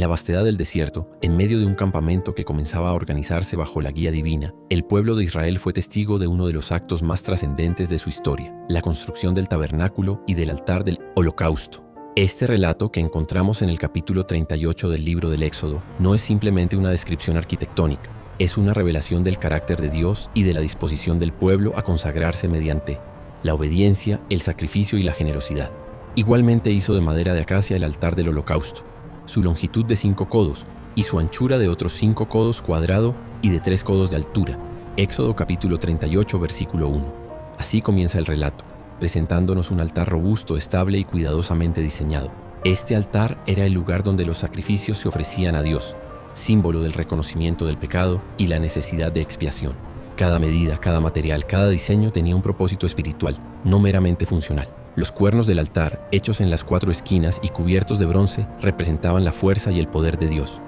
la vastedad del desierto, en medio de un campamento que comenzaba a organizarse bajo la guía divina, el pueblo de Israel fue testigo de uno de los actos más trascendentes de su historia, la construcción del tabernáculo y del altar del holocausto. Este relato que encontramos en el capítulo 38 del libro del Éxodo no es simplemente una descripción arquitectónica, es una revelación del carácter de Dios y de la disposición del pueblo a consagrarse mediante la obediencia, el sacrificio y la generosidad. Igualmente hizo de madera de acacia el altar del holocausto, su longitud de 5 codos y su anchura de otros 5 codos cuadrado y de 3 codos de altura. Éxodo capítulo 38 versículo 1. Así comienza el relato, presentándonos un altar robusto, estable y cuidadosamente diseñado. Este altar era el lugar donde los sacrificios se ofrecían a Dios, símbolo del reconocimiento del pecado y la necesidad de expiación. Cada medida, cada material, cada diseño tenía un propósito espiritual, no meramente funcional. Los cuernos del altar, hechos en las 4 esquinas y cubiertos de bronce, representaban la fuerza y el poder de Dios.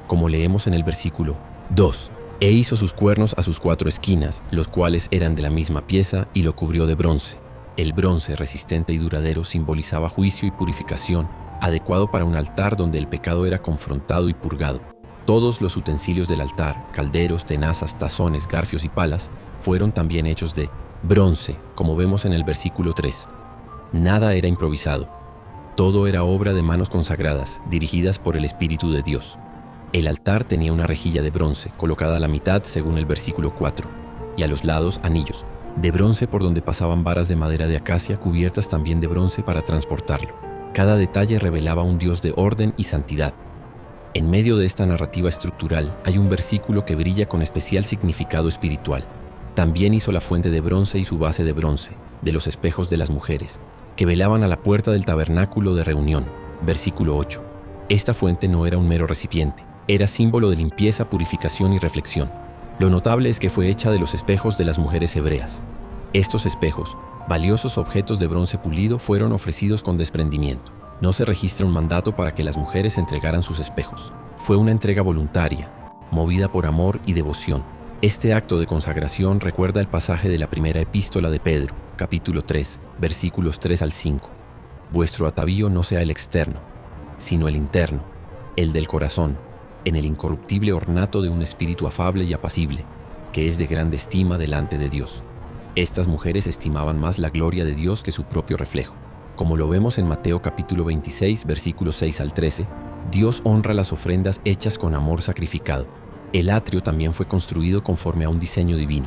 Como leemos en el versículo 2, «E hizo sus cuernos a sus 4 esquinas, los cuales eran de la misma pieza, y lo cubrió de bronce». El bronce, resistente y duradero, simbolizaba juicio y purificación, adecuado para un altar donde el pecado era confrontado y purgado. Todos los utensilios del altar, calderos, tenazas, tazones, garfios y palas, fueron también hechos de bronce, como vemos en el versículo 3. Nada era improvisado. Todo era obra de manos consagradas, dirigidas por el Espíritu de Dios. El altar tenía una rejilla de bronce, colocada a la mitad según el versículo 4, y a los lados anillos, de bronce por donde pasaban varas de madera de acacia cubiertas también de bronce para transportarlo. Cada detalle revelaba un Dios de orden y santidad. En medio de esta narrativa estructural hay un versículo que brilla con especial significado espiritual. También hizo la fuente de bronce y su base de bronce, de los espejos de las mujeres, que velaban a la puerta del tabernáculo de reunión. Versículo 8. Esta fuente no era un mero recipiente, era símbolo de limpieza, purificación y reflexión. Lo notable es que fue hecha de los espejos de las mujeres hebreas. Estos espejos, valiosos objetos de bronce pulido, fueron ofrecidos con desprendimiento. No se registra un mandato para que las mujeres entregaran sus espejos. Fue una entrega voluntaria, movida por amor y devoción. Este acto de consagración recuerda el pasaje de la primera epístola de Pedro, capítulo 3, versículos 3 al 5. Vuestro atavío no sea el externo, sino el interno, el del corazón, en el incorruptible ornato de un espíritu afable y apacible, que es de grande estima delante de Dios. Estas mujeres estimaban más la gloria de Dios que su propio reflejo. Como lo vemos en Mateo capítulo 26, versículos 6 al 13, Dios honra las ofrendas hechas con amor sacrificado. El atrio también fue construido conforme a un diseño divino.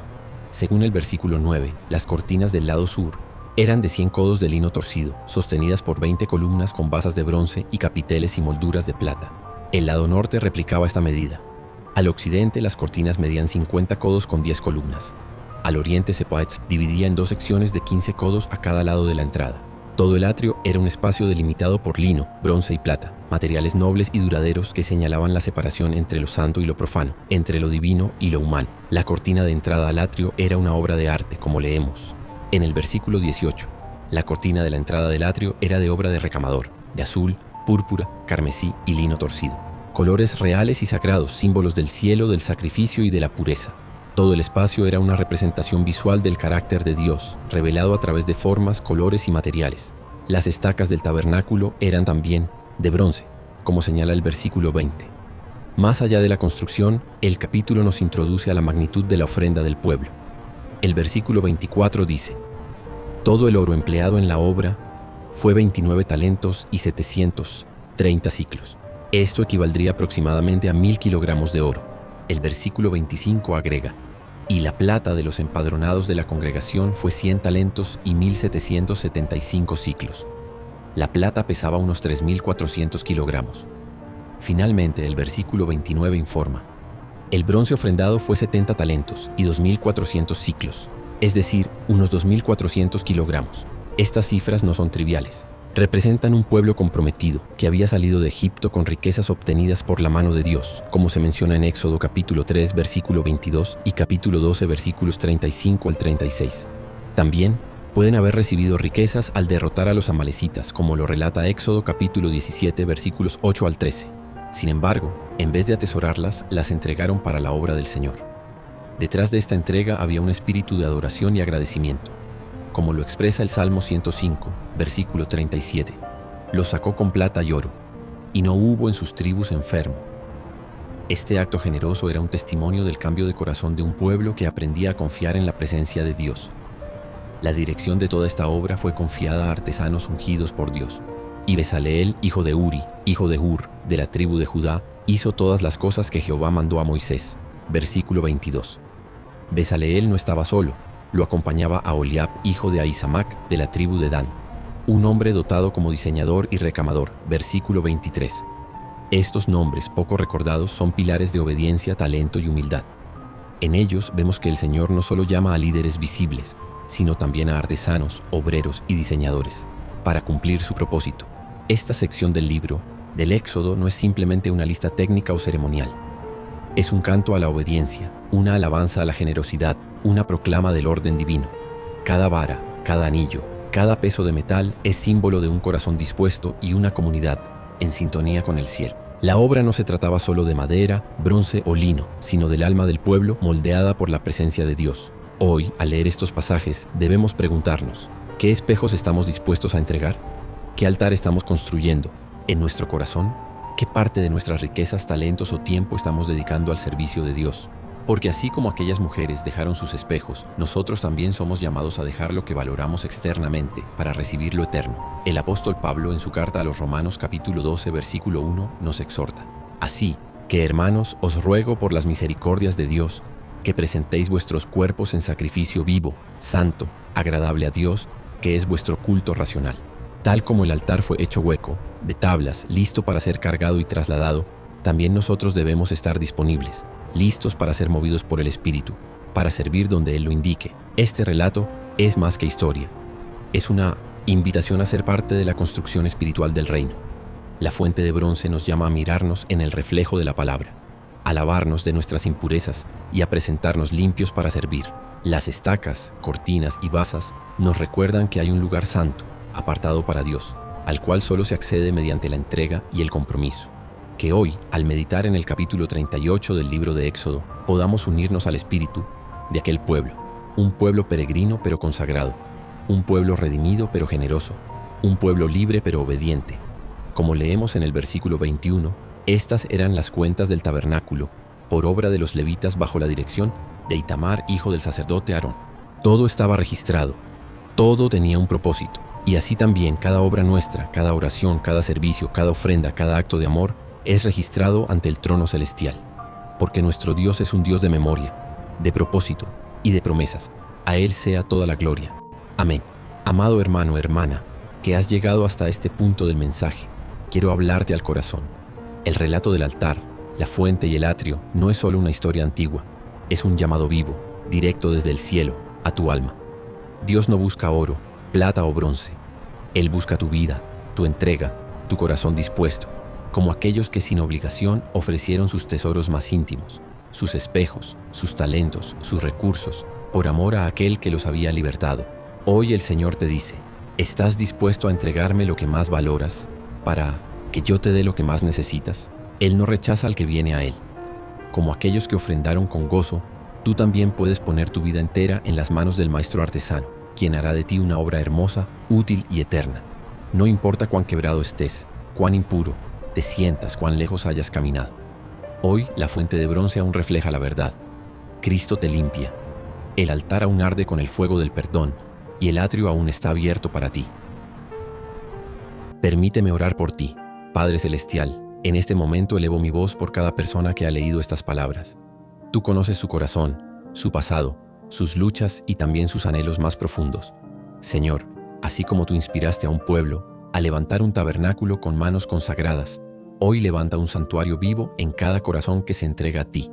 Según el versículo 9, las cortinas del lado sur eran de 100 codos de lino torcido, sostenidas por 20 columnas con basas de bronce y capiteles y molduras de plata. El lado norte replicaba esta medida. Al occidente, las cortinas medían 50 codos con 10 columnas. Al oriente, se dividía en 2 secciones de 15 codos a cada lado de la entrada. Todo el atrio era un espacio delimitado por lino, bronce y plata, materiales nobles y duraderos que señalaban la separación entre lo santo y lo profano, entre lo divino y lo humano. La cortina de entrada al atrio era una obra de arte, como leemos en el versículo 18. La cortina de la entrada del atrio era de obra de recamador, de azul, púrpura, carmesí y lino torcido. Colores reales y sagrados, símbolos del cielo, del sacrificio y de la pureza. Todo el espacio era una representación visual del carácter de Dios, revelado a través de formas, colores y materiales. Las estacas del tabernáculo eran también de bronce, como señala el versículo 20. Más allá de la construcción, el capítulo nos introduce a la magnitud de la ofrenda del pueblo. El versículo 24 dice: «Todo el oro empleado en la obra fue 29 talentos y 730 siclos». Esto equivaldría aproximadamente a 1000 kilogramos de oro. El versículo 25 agrega: «Y la plata de los empadronados de la congregación fue 100 talentos y 1775 siclos». La plata pesaba unos 3400 kilogramos. Finalmente, el versículo 29 informa: «El bronce ofrendado fue 70 talentos y 2400 siclos, es decir, unos 2400 kilogramos. Estas cifras no son triviales. Representan un pueblo comprometido que había salido de Egipto con riquezas obtenidas por la mano de Dios, como se menciona en Éxodo capítulo 3, versículo 22 y capítulo 12, versículos 35 al 36. También pueden haber recibido riquezas al derrotar a los amalecitas, como lo relata Éxodo capítulo 17, versículos 8 al 13. Sin embargo, en vez de atesorarlas, las entregaron para la obra del Señor. Detrás de esta entrega había un espíritu de adoración y agradecimiento. Como lo expresa el Salmo 105, versículo 37. Los sacó con plata y oro. y no hubo en sus tribus enfermo. Este acto generoso era un testimonio del cambio de corazón de un pueblo que aprendía a confiar en la presencia de Dios. La dirección de toda esta obra fue confiada a artesanos ungidos por Dios. Y Bezaleel, hijo de Uri, hijo de Hur, de la tribu de Judá, hizo todas las cosas que Jehová mandó a Moisés. Versículo 22. Bezaleel no estaba solo, lo acompañaba Aholiab, hijo de Ahisamac, de la tribu de Dan, un hombre dotado como diseñador y recamador. Versículo 23. Estos nombres poco recordados son pilares de obediencia, talento y humildad. En ellos vemos que el Señor no solo llama a líderes visibles, sino también a artesanos, obreros y diseñadores, para cumplir su propósito. Esta sección del libro, del Éxodo, no es simplemente una lista técnica o ceremonial. Es un canto a la obediencia, una alabanza a la generosidad, una proclama del orden divino. Cada vara, cada anillo, cada peso de metal es símbolo de un corazón dispuesto y una comunidad en sintonía con el cielo. La obra no se trataba solo de madera, bronce o lino, sino del alma del pueblo moldeada por la presencia de Dios. Hoy, al leer estos pasajes, debemos preguntarnos, ¿qué espejos estamos dispuestos a entregar? ¿Qué altar estamos construyendo en nuestro corazón? ¿Qué parte de nuestras riquezas, talentos o tiempo estamos dedicando al servicio de Dios? Porque así como aquellas mujeres dejaron sus espejos, nosotros también somos llamados a dejar lo que valoramos externamente para recibir lo eterno. El apóstol Pablo, en su carta a los Romanos capítulo 12, versículo 1, nos exhorta: Así que, hermanos, os ruego por las misericordias de Dios, que presentéis vuestros cuerpos en sacrificio vivo, santo, agradable a Dios, que es vuestro culto racional. Tal como el altar fue hecho hueco, de tablas, listo para ser cargado y trasladado, también nosotros debemos estar disponibles, listos para ser movidos por el Espíritu, para servir donde Él lo indique. Este relato es más que historia. Es una invitación a ser parte de la construcción espiritual del reino. La fuente de bronce nos llama a mirarnos en el reflejo de la palabra, a lavarnos de nuestras impurezas y a presentarnos limpios para servir. Las estacas, cortinas y basas nos recuerdan que hay un lugar santo, apartado para Dios, al cual solo se accede mediante la entrega y el compromiso. Que hoy, al meditar en el capítulo 38 del libro de Éxodo, podamos unirnos al espíritu de aquel pueblo, un pueblo peregrino pero consagrado, un pueblo redimido pero generoso, un pueblo libre pero obediente. Como leemos en el versículo 21, estas eran las cuentas del tabernáculo, por obra de los levitas bajo la dirección de Itamar, hijo del sacerdote Aarón. Todo estaba registrado, todo tenía un propósito, y así también cada obra nuestra, cada oración, cada servicio, cada ofrenda, cada acto de amor, es registrado ante el trono celestial, porque nuestro Dios es un Dios de memoria, de propósito y de promesas. A Él sea toda la gloria. Amén. Amado hermano, hermana, que has llegado hasta este punto del mensaje, quiero hablarte al corazón. El relato del altar, la fuente y el atrio no es solo una historia antigua, es un llamado vivo, directo desde el cielo, a tu alma. Dios no busca oro, plata o bronce. Él busca tu vida, tu entrega, tu corazón dispuesto, como aquellos que sin obligación ofrecieron sus tesoros más íntimos, sus espejos, sus talentos, sus recursos, por amor a aquel que los había libertado. Hoy el Señor te dice: ¿estás dispuesto a entregarme lo que más valoras para que yo te dé lo que más necesitas? Él no rechaza al que viene a Él. Como aquellos que ofrendaron con gozo, tú también puedes poner tu vida entera en las manos del Maestro artesano, quien hará de ti una obra hermosa, útil y eterna. No importa cuán quebrado estés, cuán impuro te sientas, cuán lejos hayas caminado. Hoy la fuente de bronce aún refleja la verdad. Cristo te limpia. El altar aún arde con el fuego del perdón y el atrio aún está abierto para ti. Permíteme orar por ti, Padre Celestial. En este momento elevo mi voz por cada persona que ha leído estas palabras. Tú conoces su corazón, su pasado, sus luchas y también sus anhelos más profundos. Señor, así como tú inspiraste a un pueblo a levantar un tabernáculo con manos consagradas, hoy levanta un santuario vivo en cada corazón que se entrega a ti.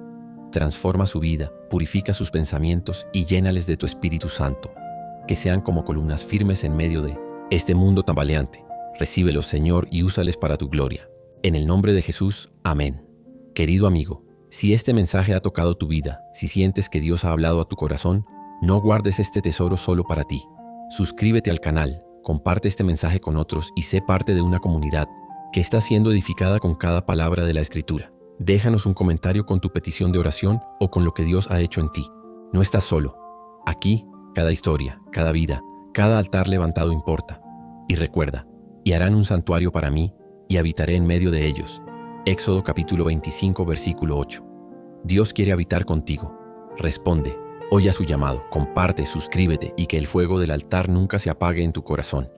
Transforma su vida, purifica sus pensamientos y llénales de tu Espíritu Santo. Que sean como columnas firmes en medio de este mundo tambaleante. Recíbelos, Señor, y úsales para tu gloria. En el nombre de Jesús, amén. Querido amigo, si este mensaje ha tocado tu vida, si sientes que Dios ha hablado a tu corazón, no guardes este tesoro solo para ti. Suscríbete al canal, comparte este mensaje con otros y sé parte de una comunidad que está siendo edificada con cada palabra de la Escritura. Déjanos un comentario con tu petición de oración o con lo que Dios ha hecho en ti. No estás solo. Aquí, cada historia, cada vida, cada altar levantado importa. Y recuerda, y harán un santuario para mí, y habitaré en medio de ellos. Éxodo capítulo 25, versículo 8. Dios quiere habitar contigo. Responde, oye a su llamado, comparte, suscríbete y que el fuego del altar nunca se apague en tu corazón.